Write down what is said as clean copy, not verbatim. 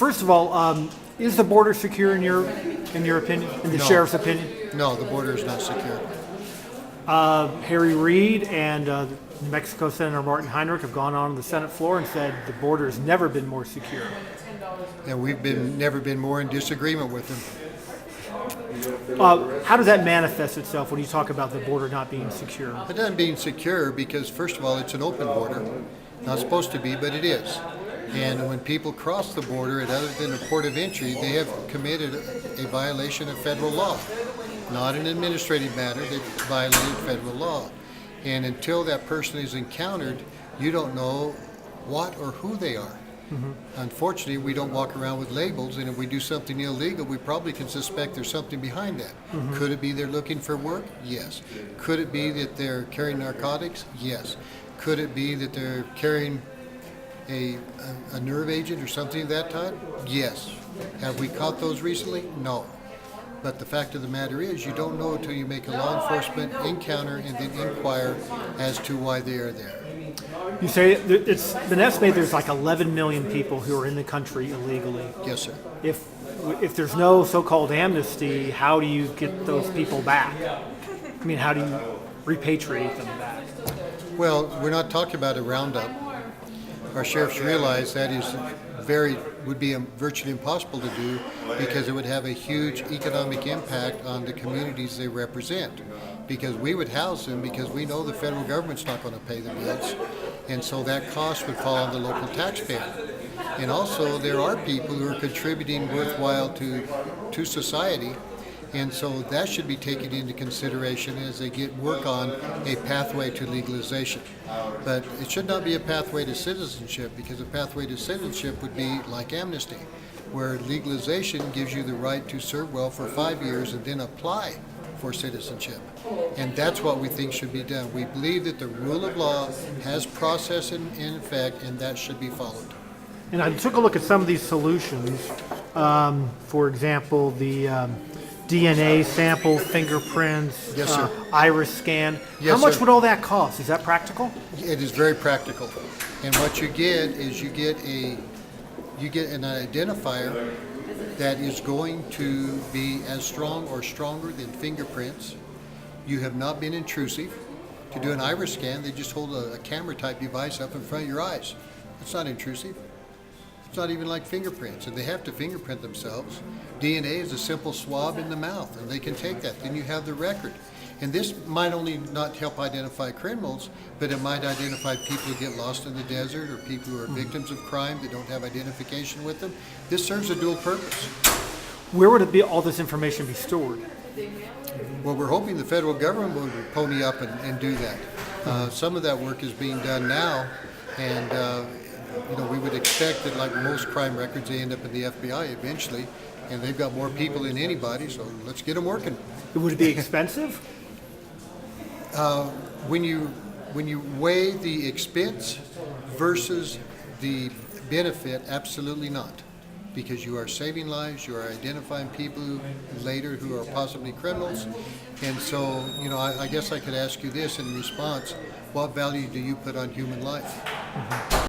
First of all, is the border secure in your opinion, in the No. sheriff's opinion? No, the border is not secure. Harry Reid and New Mexico Senator Martin Heinrich have gone on the Senate floor and said the border has never been more secure. And we've never been more in disagreement with them. How does that manifest itself when you talk about the border not being secure? It doesn't being secure because, first of all, it's an open border. Not supposed to be, but it is. And when people cross the border, and other than a port of entry, they have committed a violation of federal law. Not an administrative matter, they violated federal law. And until that person is encountered, you don't know what or who they are. Mm-hmm. Unfortunately, we don't walk around with labels, and if we do something illegal, we probably can suspect there's something behind that. Mm-hmm. Could it be they're looking for work? Yes. Could it be that they're carrying narcotics? Yes. Could it be that they're carrying a nerve agent or something of that type? Yes. Have we caught those recently? No. But the fact of the matter is, you don't know until you make a law enforcement encounter and then inquire as to why they are there. You say it's been estimated there's like 11 million people who are in the country illegally. Yes, sir. If there's no so-called amnesty, how do you get those people back? I mean, how do you repatriate them back? Well, we're not talking about a roundup. Our sheriffs realize that would be virtually impossible to do because it would have a huge economic impact on the communities they represent. Because we would house them because we know the federal government's not going to pay the bills, and so that cost would fall on the local taxpayer. And also there are people who are contributing worthwhile to society, and so that should be taken into consideration as they work on a pathway to legalization. But it should not be a pathway to citizenship, because a pathway to citizenship would be like amnesty, where legalization gives you the right to serve well for 5 years and then apply for citizenship. And that's what we think should be done. We believe that the rule of law has process in effect, and that should be followed. And I took a look at some of these solutions. For example, the DNA sample, fingerprints, Yes, sir. iris scan. Yes, How much sir. would all that cost? Is that practical? It is very practical. And what you get is you get an identifier that is going to be as strong or stronger than fingerprints. You have not been intrusive. To do an iris scan, they just hold a camera type device up in front of your eyes. It's not intrusive. It's not even like fingerprints, and they have to fingerprint themselves. DNA is a simple swab in the mouth, and they can take that. Then you have the record. And this might only not help identify criminals, but it might identify people who get lost in the desert or people who are victims of crime that don't have identification with them. This serves a dual purpose. Where would all this information be stored? Well, we're hoping the federal government will pony up and do that. Some of that work is being done now, and we would expect that, like most crime records, they end up in the FBI eventually, and they've got more people than anybody, so let's get them working. Would it be expensive? When you weigh the expense versus the benefit, absolutely not. Because you are saving lives, you are identifying people later who are possibly criminals. And so, I guess I could ask you this in response: what value do you put on human life? Mm-hmm.